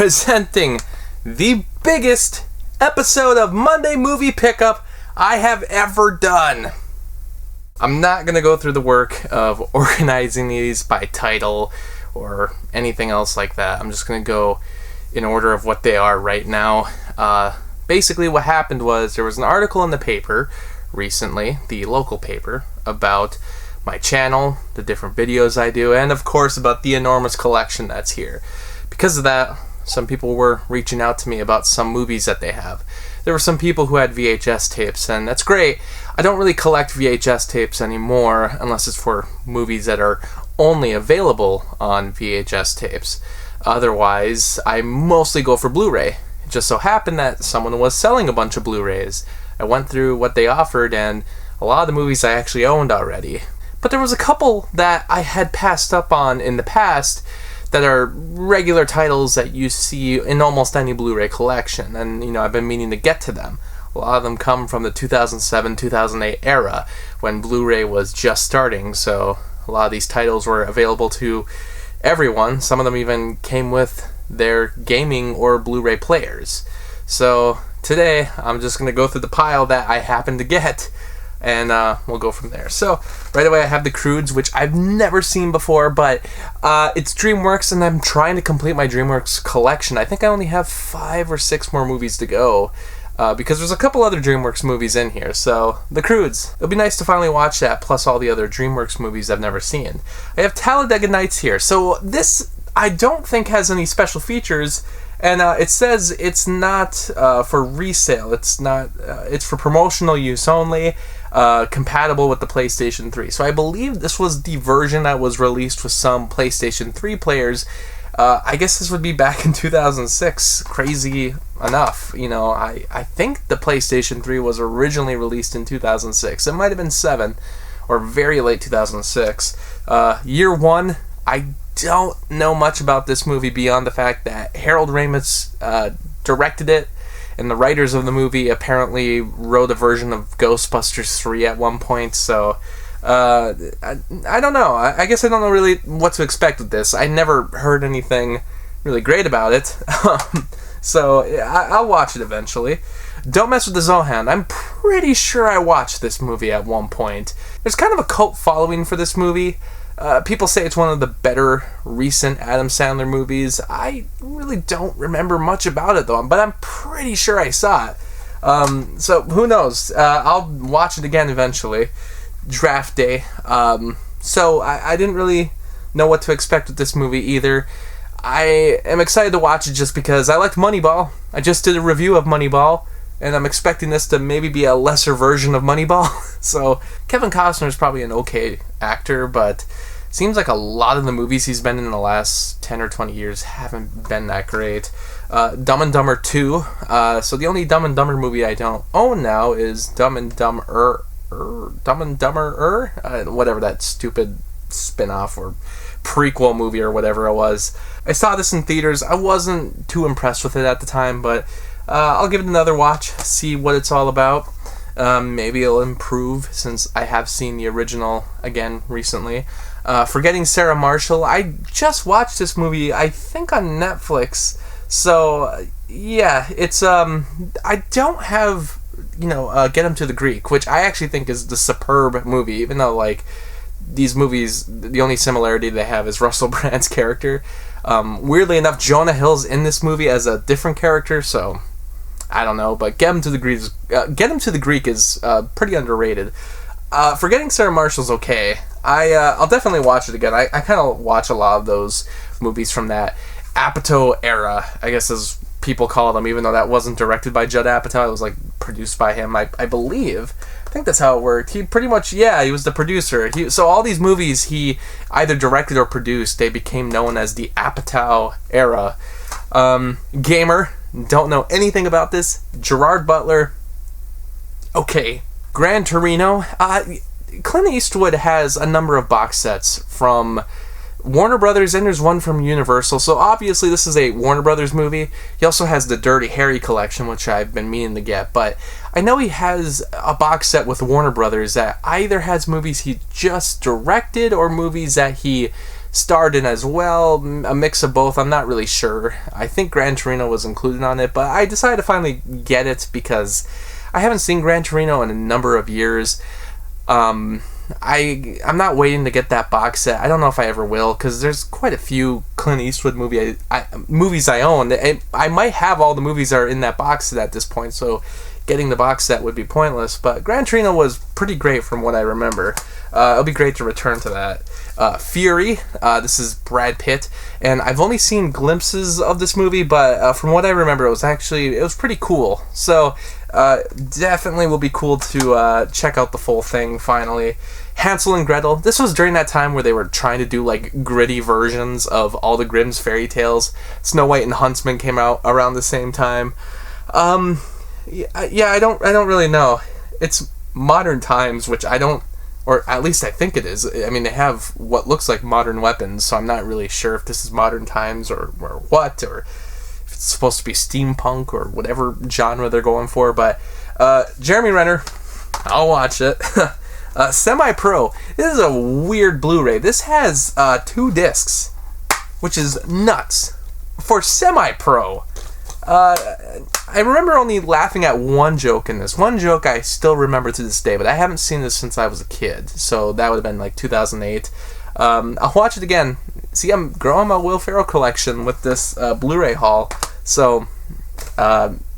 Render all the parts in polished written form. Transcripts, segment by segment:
presenting the biggest episode of Monday Movie Pickup I have ever done. I'm not going to go through the work of organizing these by title or anything else like that. I'm just going to go in order of what they are right now. Basically what happened was there was an article in the paper recently, the local paper, about my channel, the different videos I do, and of course about the enormous collection that's here. Because of that, some people were reaching out to me about some movies that they have. There were some people who had VHS tapes, and that's great. I don't really collect VHS tapes anymore unless it's for movies that are only available on VHS tapes. Otherwise, I mostly go for Blu-ray. It just so happened that someone was selling a bunch of Blu-rays. I went through what they offered, and a lot of the movies I actually owned already. But there was a couple that I had passed up on in the past that are regular titles that you see in almost any Blu-ray collection, and I've been meaning to get to them. A lot of them come from the 2007-2008 era when Blu-ray was just starting, so a lot of these titles were available to everyone. Some of them even came with their gaming or Blu-ray players. So today I'm just going to go through the pile that I happened to get, and we'll go from there. So right away I have The Croods, which I've never seen before, but it's DreamWorks, and I'm trying to complete my DreamWorks collection. I think I only have 5 or 6 more movies to go, because there's a couple other DreamWorks movies in here. So The Croods, it'll be nice to finally watch that, plus all the other DreamWorks movies I've never seen. I have Talladega Nights here. So this I don't think has any special features, and it says it's not for resale. It's not. It's for promotional use only. Compatible with the PlayStation 3. So I believe this was the version that was released with some PlayStation 3 players. I guess this would be back in 2006. Crazy enough. I think the PlayStation 3 was originally released in 2006. It might have been 7 or very late 2006. Year one, I don't know much about this movie beyond the fact that Harold Ramis directed it. And the writers of the movie apparently wrote a version of Ghostbusters 3 at one point, so I don't know. I guess I don't know really what to expect with this. I never heard anything really great about it, so I'll watch it eventually. Don't Mess with the Zohan. I'm pretty sure I watched this movie at one point. There's kind of a cult following for this movie. People say it's one of the better recent Adam Sandler movies. I really don't remember much about it, though, but I'm pretty sure I saw it. So who knows? I'll watch it again eventually. Draft Day. So I didn't really know what to expect with this movie either. I am excited to watch it just because I liked Moneyball. I just did a review of Moneyball, and I'm expecting this to maybe be a lesser version of Moneyball. So Kevin Costner is probably an okay actor, but seems like a lot of the movies he's been in the last 10 or 20 years haven't been that great. Dumb and Dumber 2. So the only Dumb and Dumber movie I don't own now is Dumb and Dumber, whatever that stupid spin-off or prequel movie or whatever it was. I saw this in theaters. I wasn't too impressed with it at the time, but I'll give it another watch, see what it's all about. Maybe it'll improve since I have seen the original again recently. Forgetting Sarah Marshall. I just watched this movie, I think on Netflix. So yeah, it's I don't have Get Him to the Greek, which I actually think is the superb movie, even though like these movies, the only similarity they have is Russell Brand's character. Weirdly enough, Jonah Hill's in this movie as a different character, so I don't know, but Get Him to the Greek is pretty underrated. Forgetting Sarah Marshall's okay. I'll definitely watch it again. I kind of watch a lot of those movies from that Apatow era, I guess as people call them, even though that wasn't directed by Judd Apatow. It was like produced by him, I believe. I think that's how it worked. He pretty much, he was the producer. So all these movies he either directed or produced, they became known as the Apatow era. Gamer, don't know anything about this. Gerard Butler, okay. Gran Torino. Clint Eastwood has a number of box sets from Warner Brothers, and there's one from Universal, so obviously this is a Warner Brothers movie. He also has the Dirty Harry collection, which I've been meaning to get, but I know he has a box set with Warner Brothers that either has movies he just directed or movies that he starred in as well, a mix of both. I'm not really sure. I think Gran Torino was included on it, but I decided to finally get it because I haven't seen Gran Torino in a number of years. I'm not waiting to get that box set. I don't know if I ever will, because there's quite a few Clint Eastwood movies I own. I might have all the movies that are in that box set at this point, so getting the box set would be pointless. But Gran Torino was pretty great from what I remember. It'll be great to return to that. Fury, this is Brad Pitt, and I've only seen glimpses of this movie, but from what I remember, it was pretty cool. So definitely will be cool to check out the full thing finally. Hansel and Gretel. This was during that time where they were trying to do like gritty versions of all the Grimm's fairy tales. Snow White and Huntsman came out around the same time. I don't really know. It's modern times, which I don't, or at least I think it is. I mean, they have what looks like modern weapons, so I'm not really sure if this is modern times or what, or if it's supposed to be steampunk or whatever genre they're going for. But Jeremy Renner, I'll watch it. Semi-Pro. This is a weird Blu-ray. This has 2 discs, which is nuts for Semi-Pro. I remember only laughing at one joke in this. One joke I still remember to this day, but I haven't seen this since I was a kid, so that would have been like 2008. I'll watch it again. See, I'm growing my Will Ferrell collection with this Blu-ray haul. So,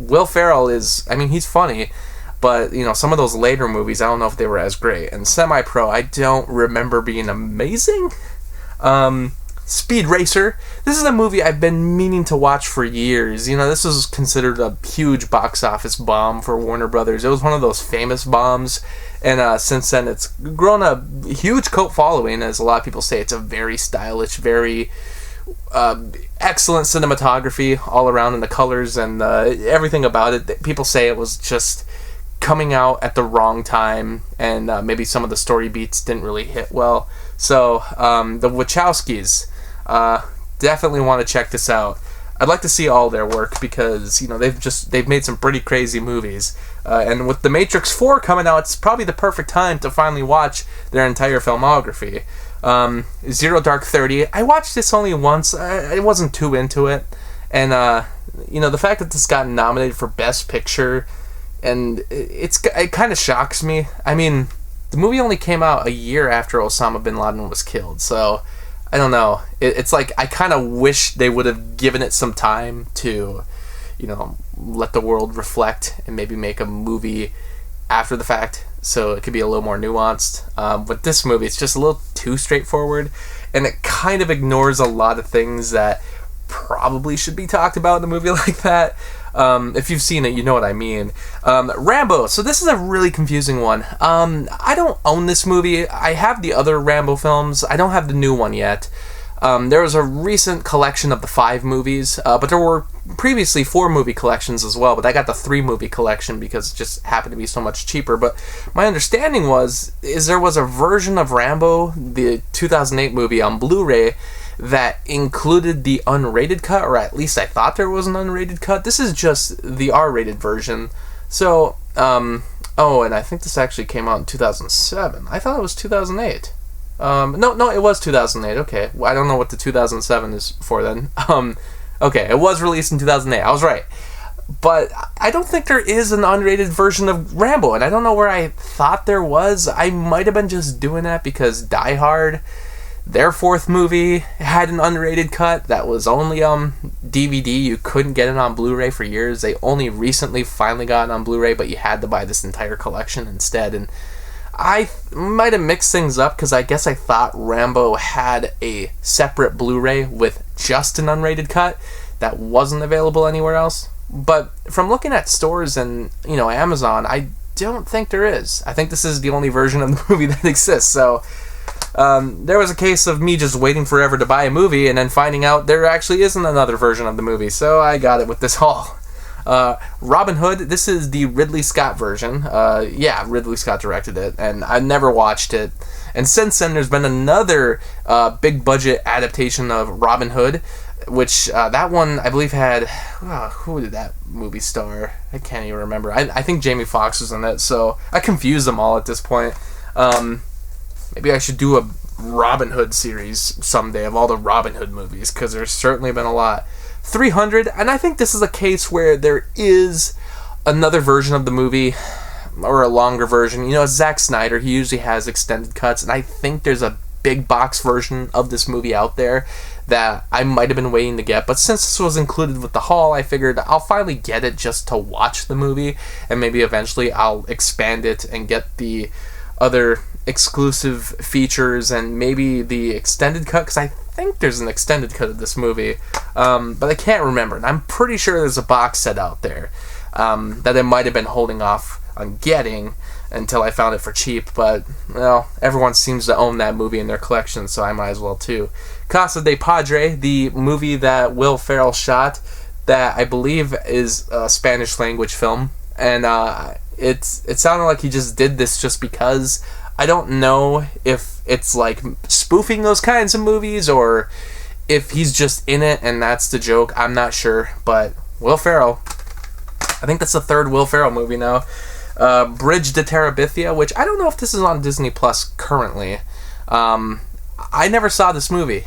Will Ferrell he's funny, but, some of those later movies, I don't know if they were as great. And Semi-Pro, I don't remember being amazing. Speed Racer. This is a movie I've been meaning to watch for years. This was considered a huge box office bomb for Warner Brothers. It was one of those famous bombs, and since then it's grown a huge cult following. As a lot of people say, it's a very stylish, very excellent cinematography all around, and the colors and everything about it. People say it was just coming out at the wrong time, and maybe some of the story beats didn't really hit well. So the Wachowskis, definitely want to check this out. I'd like to see all their work because they've made some pretty crazy movies, and with The Matrix 4 coming out, it's probably the perfect time to finally watch their entire filmography. Zero Dark 30. I watched this only once. I wasn't too into it, and the fact that this got nominated for Best Picture, and it kind of shocks me. I mean, the movie only came out a year after Osama bin Laden was killed, so I don't know. It's like I kind of wish they would have given it some time to, let the world reflect and maybe make a movie after the fact, so it could be a little more nuanced. But this movie, it's just a little too straightforward, and it kind of ignores a lot of things that probably should be talked about in a movie like that. If you've seen it, you know what I mean. Rambo. So this is a really confusing one. I don't own this movie. I have the other Rambo films. I don't have the new one yet. There was a recent collection of the 5 movies, but there were previously 4 movie collections as well, but I got the 3 movie collection because it just happened to be so much cheaper. But my understanding is there was a version of Rambo, the 2008 movie, on Blu-ray that included the unrated cut, or at least I thought there was an unrated cut. This is just the R-rated version. So, and I think this actually came out in 2007. I thought it was 2008. No, it was 2008. Okay, well, I don't know what the 2007 is for then. Okay, it was released in 2008. I was right. But I don't think there is an unrated version of Rambo, and I don't know where I thought there was. I might have been just doing that because Die Hard, their 4th movie, had an unrated cut that was only DVD. You couldn't get it on Blu-ray for years. They only recently finally got it on Blu-ray, but you had to buy this entire collection instead. And I might have mixed things up because I guess I thought Rambo had a separate Blu-ray with just an unrated cut that wasn't available anywhere else. But from looking at stores and Amazon, I don't think there is. I think this is the only version of the movie that exists. So there was a case of me just waiting forever to buy a movie and then finding out there actually isn't another version of the movie, so I got it with this haul. Robin Hood, this is the Ridley Scott version. Ridley Scott directed it, and I never watched it. And since then, there's been another big budget adaptation of Robin Hood, which that one, I believe, had... who did that movie star? I can't even remember. I think Jamie Foxx was in it, so I confuse them all at this point. Maybe I should do a Robin Hood series someday of all the Robin Hood movies, because there's certainly been a lot. 300, and I think this is a case where there is another version of the movie, or a longer version. You know, Zack Snyder, he usually has extended cuts, and I think there's a big box version of this movie out there that I might have been waiting to get, but since this was included with the haul, I figured I'll finally get it just to watch the movie, and maybe eventually I'll expand it and get the other exclusive features and maybe the extended cut, because I think there's an extended cut of this movie, but I can't remember, and I'm pretty sure there's a box set out there that I might have been holding off on getting until I found it for cheap, but, well, everyone seems to own that movie in their collection, so I might as well too. Casa de Padre, the movie that Will Ferrell shot, that I believe is a Spanish language film, and it sounded like he just did this just because. I don't know if it's like spoofing those kinds of movies or if he's just in it and that's the joke. I'm not sure, but Will Ferrell, I think that's the third Will Ferrell movie now. Bridge to Terabithia, which I don't know if this is on Disney Plus currently. I never saw this movie,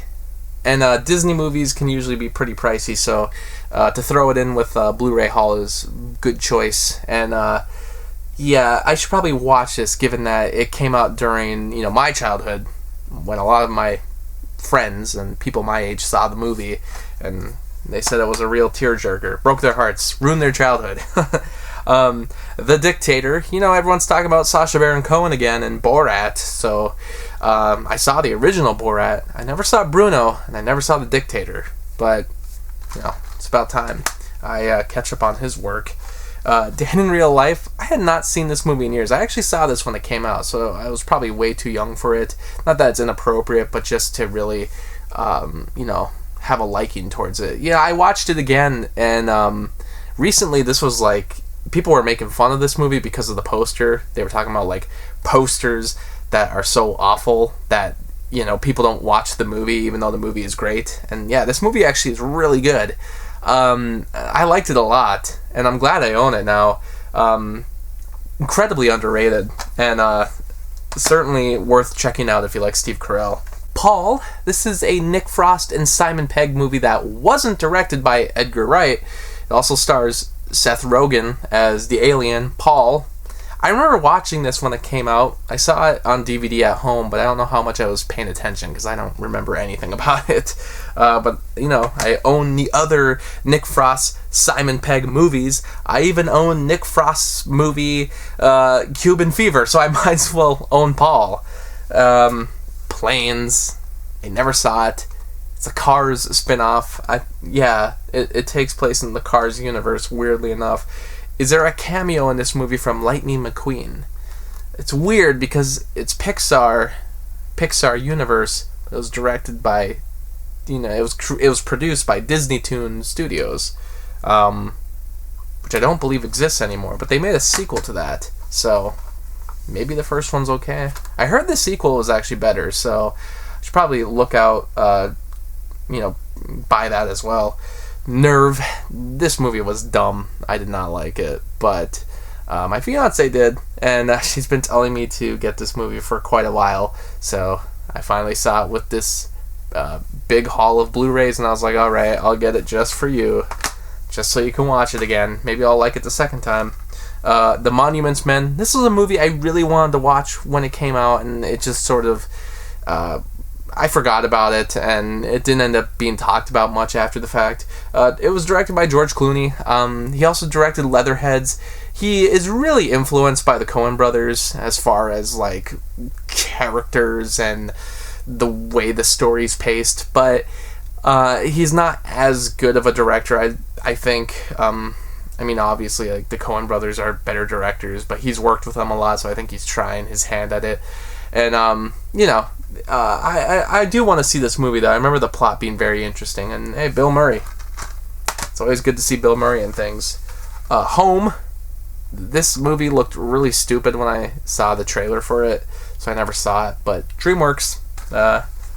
and Disney movies can usually be pretty pricey, so to throw it in with Blu-ray haul is a good choice. And yeah, I should probably watch this, given that it came out during, you know, my childhood, when a lot of my friends and people my age saw the movie, and they said it was a real tearjerker, broke their hearts, ruined their childhood. The Dictator, you know, everyone's talking about Sacha Baron Cohen again and Borat, so I saw the original Borat. I never saw Bruno, and I never saw The Dictator, but, you know, it's about time I catch up on his work. Dan in Real Life, I had not seen this movie in years. I actually saw this when it came out, so I was probably way too young for it. Not that it's inappropriate, but just to really, you know, have a liking towards it. Yeah, I watched it again, and recently this was like, people were making fun of this movie because of the poster. They were talking about, like, posters that are so awful that, you know, people don't watch the movie even though the movie is great. And yeah, this movie actually is really good. I liked it a lot, and I'm glad I own it now. Incredibly underrated, and certainly worth checking out if you like Steve Carell. Paul, this is a Nick Frost and Simon Pegg movie that wasn't directed by Edgar Wright. It also stars Seth Rogen as the alien, Paul. I remember watching this when it came out. I saw it on DVD at home, but I don't know how much I was paying attention because I don't remember anything about it. But, you know, I own the other Nick Frost, Simon Pegg movies. I even own Nick Frost's movie, Cuban Fever, so I might as well own Paul. Planes. I never saw it. It's a Cars spin-off. It takes place in the Cars universe, weirdly enough. Is there a cameo in this movie from Lightning McQueen? It's weird because it's Pixar universe. It was directed by, you know, it was produced by Disney Toon Studios, which I don't believe exists anymore. But they made a sequel to that, so maybe the first one's okay. I heard the sequel was actually better, so I should probably look out, you know, buy that as well. Nerve. This movie was dumb. I did not like it, but my fiance did, and she's been telling me to get this movie for quite a while, so I finally saw it with this big haul of Blu-rays, and I was like, alright, I'll get it just for you, just so you can watch it again. Maybe I'll like it the second time. The Monuments Men. This was a movie I really wanted to watch when it came out, and it just sort of I forgot about it, and it didn't end up being talked about much after the fact. It was directed by George Clooney. He also directed Leatherheads. He is really influenced by the Coen brothers as far as, like, characters and the way the story's paced, but he's not as good of a director, I think. I mean, obviously, like, the Coen brothers are better directors, but he's worked with them a lot, so I think he's trying his hand at it. And, you know, I do want to see this movie, though. I remember the plot being very interesting. And, hey, Bill Murray. It's always good to see Bill Murray in things. Home. This movie looked really stupid when I saw the trailer for it, so I never saw it. But DreamWorks.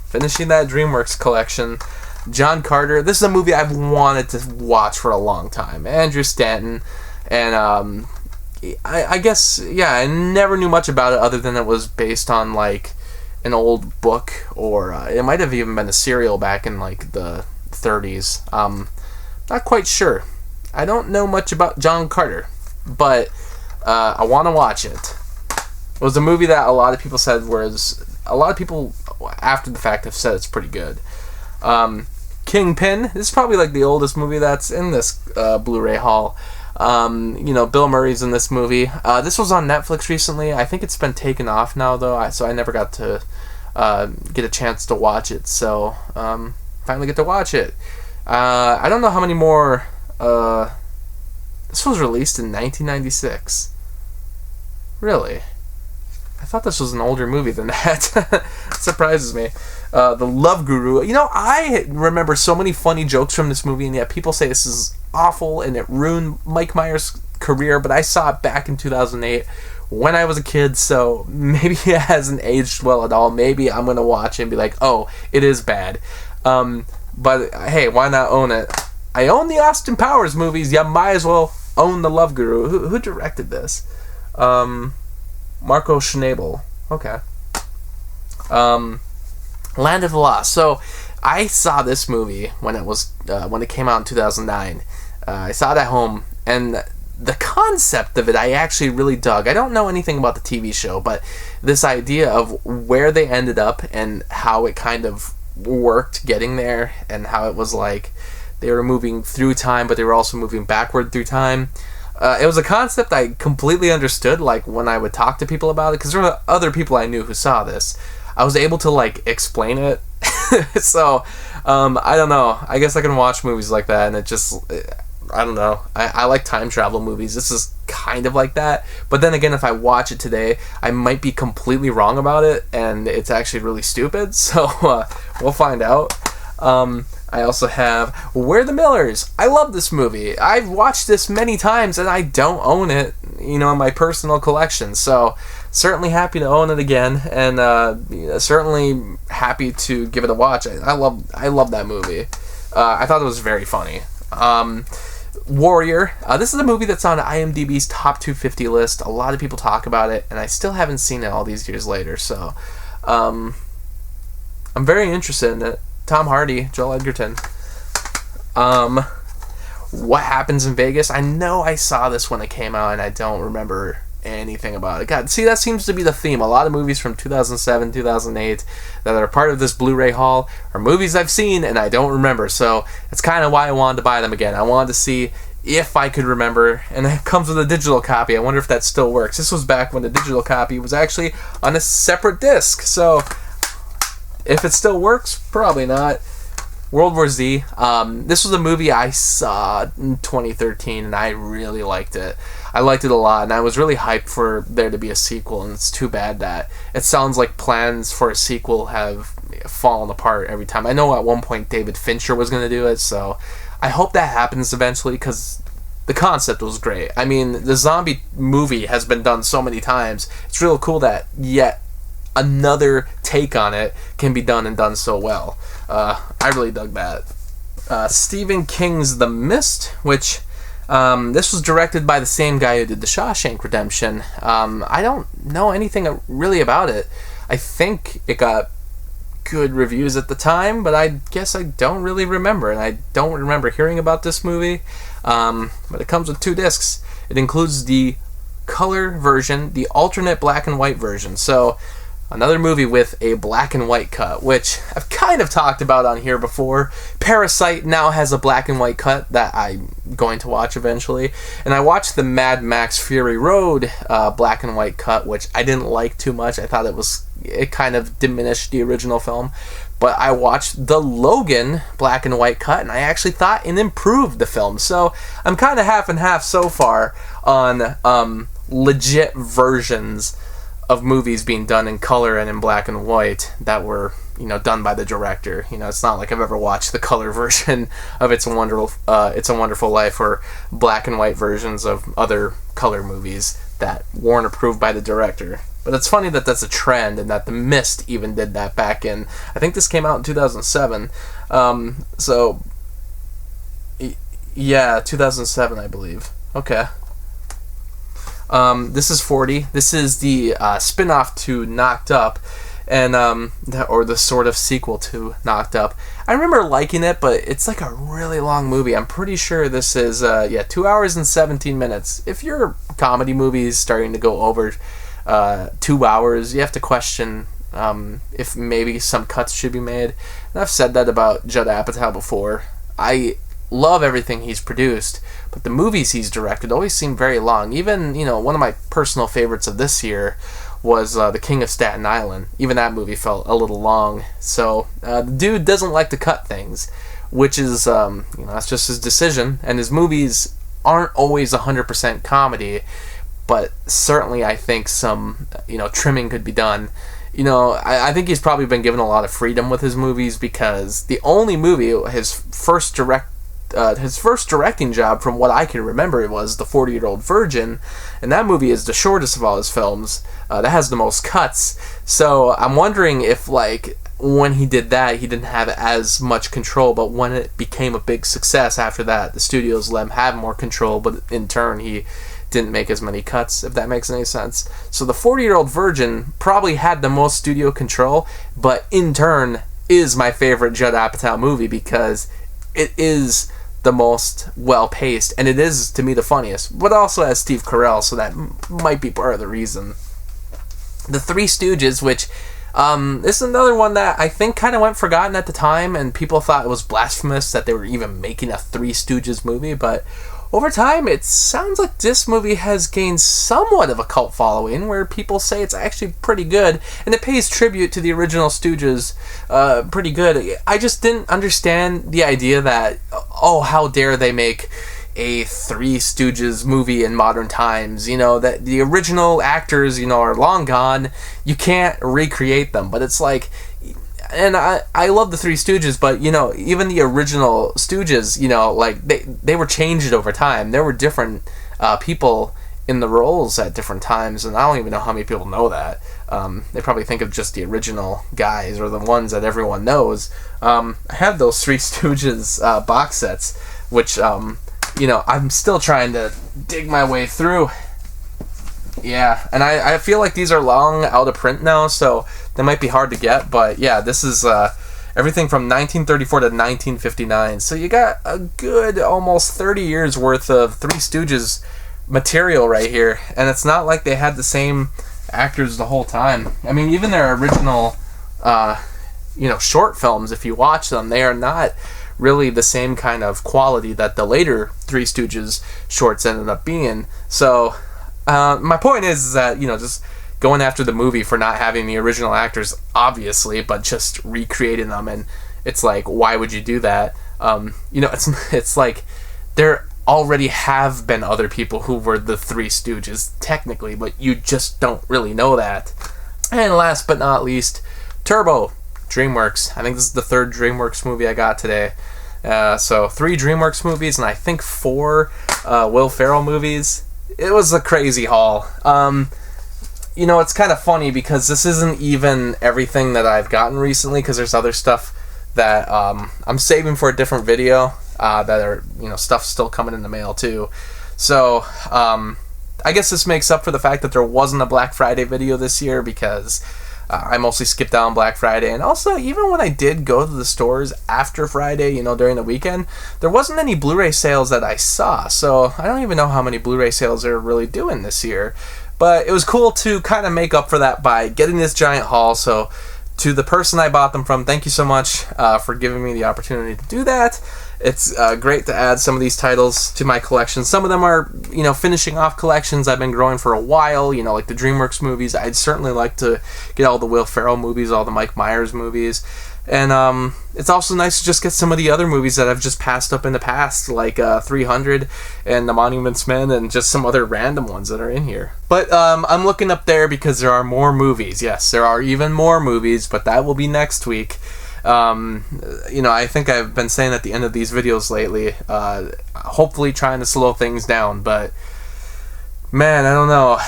Finishing that DreamWorks collection. John Carter. This is a movie I've wanted to watch for a long time. Andrew Stanton. And, I guess, yeah, I never knew much about it other than it was based on, like, an old book, or it might have even been a serial back in like the 30s. Not quite sure. I don't know much about John Carter, but I want to watch it. It was a movie that a lot of people said a lot of people after the fact have said it's pretty good. Kingpin. This is probably like the oldest movie that's in this Blu-ray haul. Bill Murray's in this movie. This was on Netflix recently. I think it's been taken off now, though, so I never got to get a chance to watch it. So, finally get to watch it. I don't know how many more... this was released in 1996. Really? I thought this was an older movie than that. It surprises me. The Love Guru. I remember so many funny jokes from this movie, and yet people say this is awful and it ruined Mike Myers' career, but I saw it back in 2008 when I was a kid, so maybe it hasn't aged well at all. Maybe I'm going to watch it and be like, oh, it is bad. But hey, why not own it? I own the Austin Powers movies. You might as well own the Love Guru. Who directed this? Marco Schnabel. Okay. Land of the Lost. So I saw this movie when it came out in 2009. I saw it at home, and the concept of it I actually really dug. I don't know anything about the TV show, but this idea of where they ended up and how it kind of worked getting there, and how it was like they were moving through time, but they were also moving backward through time. It was a concept I completely understood, like when I would talk to people about it, because there were other people I knew who saw this. I was able to like explain it. So I don't know, I guess I can watch movies like that, and it just, I don't know, I like time travel movies. This is kind of like that, but then again, if I watch it today, I might be completely wrong about it, and it's actually really stupid, so we'll find out. I also have We're the Millers. I love this movie. I've watched this many times, and I don't own it, in my personal collection, so certainly happy to own it again, and certainly happy to give it a watch. I love that movie. I thought it was very funny. Warrior. This is a movie that's on IMDb's top 250 list. A lot of people talk about it, and I still haven't seen it all these years later, so I'm very interested in it. Tom Hardy, Joel Edgerton. What Happens in Vegas? I know I saw this when it came out, and I don't remember anything about it. God, see, that seems to be the theme. A lot of movies from 2007, 2008 that are part of this Blu-ray haul are movies I've seen and I don't remember, so that's kind of why I wanted to buy them again. I wanted to see if I could remember, and it comes with a digital copy. I wonder if that still works. This was back when the digital copy was actually on a separate disc, so if it still works, probably not. World War Z. This was a movie I saw in 2013, and I really liked it. I liked it a lot, and I was really hyped for there to be a sequel, and it's too bad that it sounds like plans for a sequel have fallen apart every time. I know at one point David Fincher was going to do it, so I hope that happens eventually, because the concept was great. I mean, the zombie movie has been done so many times. It's real cool that yet another take on it can be done and done so well. I really dug that. Stephen King's The Mist, which this was directed by the same guy who did The Shawshank Redemption. I don't know anything really about it. I think it got good reviews at the time, but I guess I don't really remember, and I don't remember hearing about this movie. But it comes with 2 discs. It includes the color version, the alternate black and white version. So another movie with a black and white cut, which I've kind of talked about on here before. Parasite now has a black and white cut that I'm going to watch eventually. And I watched the Mad Max Fury Road black and white cut, which I didn't like too much. I thought it kind of diminished the original film. But I watched the Logan black and white cut, and I actually thought it improved the film. So I'm kind of half and half so far on legit versions of movies being done in color and in black and white that were, done by the director. It's not like I've ever watched the color version of It's a Wonderful Life or black and white versions of other color movies that weren't approved by the director. But it's funny that that's a trend, and that The Mist even did that back in, I think this came out in 2007. So, yeah, 2007, I believe. Okay. This is 40. This is the spin-off to Knocked Up. and or the sort of sequel to Knocked Up. I remember liking it, but it's like a really long movie. I'm pretty sure this is 2 hours and 17 minutes. If your comedy movie is starting to go over 2 hours, you have to question if maybe some cuts should be made. And I've said that about Judd Apatow before. I love everything he's produced, but the movies he's directed always seem very long. Even, one of my personal favorites of this year was The King of Staten Island. Even that movie felt a little long. So the dude doesn't like to cut things, which is, that's just his decision. And his movies aren't always 100% comedy, but certainly I think some, trimming could be done. I think he's probably been given a lot of freedom with his movies, because the only movie, his first directing job, from what I can remember, was The 40-Year-Old Virgin, and that movie is the shortest of all his films. That has the most cuts. So I'm wondering if, when he did that, he didn't have as much control, but when it became a big success after that, the studios let him have more control, but in turn he didn't make as many cuts, if that makes any sense. So The 40-Year-Old Virgin probably had the most studio control, but in turn is my favorite Judd Apatow movie, because it is the most well-paced, and it is, to me, the funniest, but also has Steve Carell, so that might be part of the reason. The Three Stooges, which this is another one that I think kind of went forgotten at the time, and people thought it was blasphemous that they were even making a Three Stooges movie, but over time, it sounds like this movie has gained somewhat of a cult following, where people say it's actually pretty good, and it pays tribute to the original Stooges pretty good. I just didn't understand the idea that, how dare they make a Three Stooges movie in modern times, that the original actors, are long gone, you can't recreate them, but it's like... And I love the Three Stooges, but, even the original Stooges, they were changed over time. There were different people in the roles at different times, and I don't even know how many people know that. They probably think of just the original guys, or the ones that everyone knows. I have those Three Stooges box sets, which, I'm still trying to dig my way through. Yeah, and I feel like these are long out of print now, so they might be hard to get, but yeah, this is everything from 1934 to 1959, so you got a good almost 30 years worth of Three Stooges material right here, and it's not like they had the same actors the whole time. I mean, even their original, short films, if you watch them, they are not really the same kind of quality that the later Three Stooges shorts ended up being, so... my point is that, just going after the movie for not having the original actors, obviously, but just recreating them, and it's like, why would you do that? It's like there already have been other people who were the Three Stooges, technically, but you just don't really know that. And last but not least, Turbo, DreamWorks. I think this is the third DreamWorks movie I got today. So 3 DreamWorks movies, and I think 4 Will Ferrell movies. It was a crazy haul. It's kind of funny because this isn't even everything that I've gotten recently, because there's other stuff that I'm saving for a different video that are, stuff still coming in the mail too. So I guess this makes up for the fact that there wasn't a Black Friday video this year, because I mostly skipped out on Black Friday, and also even when I did go to the stores after Friday, during the weekend, there wasn't any Blu-ray sales that I saw, so I don't even know how many Blu-ray sales they're really doing this year, but it was cool to kind of make up for that by getting this giant haul. So to the person I bought them from, thank you so much for giving me the opportunity to do that. It's great to add some of these titles to my collection. Some of them are, finishing off collections I've been growing for a while, like the DreamWorks movies. I'd certainly like to get all the Will Ferrell movies, all the Mike Myers movies. And it's also nice to just get some of the other movies that I've just passed up in the past, like 300 and The Monuments Men, and just some other random ones that are in here. But I'm looking up there because there are more movies. Yes, there are even more movies, but that will be next week. I think I've been saying at the end of these videos lately, hopefully trying to slow things down, but man, I don't know,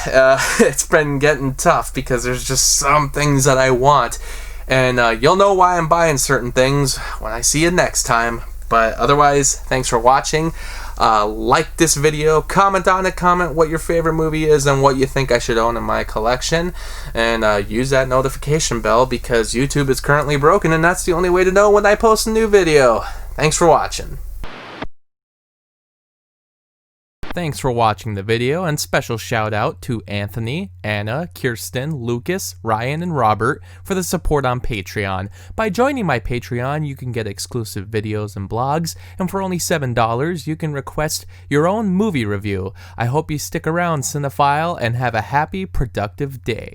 it's been getting tough because there's just some things that I want, and you'll know why I'm buying certain things when I see you next time. But otherwise, thanks for watching. Like this video, comment on it, comment what your favorite movie is and what you think I should own in my collection, and use that notification bell because YouTube is currently broken and that's the only way to know when I post a new video. Thanks for watching. Thanks for watching the video, and special shout out to Anthony, Anna, Kirsten, Lucas, Ryan, and Robert for the support on Patreon. By joining my Patreon, you can get exclusive videos and blogs, and for only $7, you can request your own movie review. I hope you stick around, cinephile, and have a happy, productive day.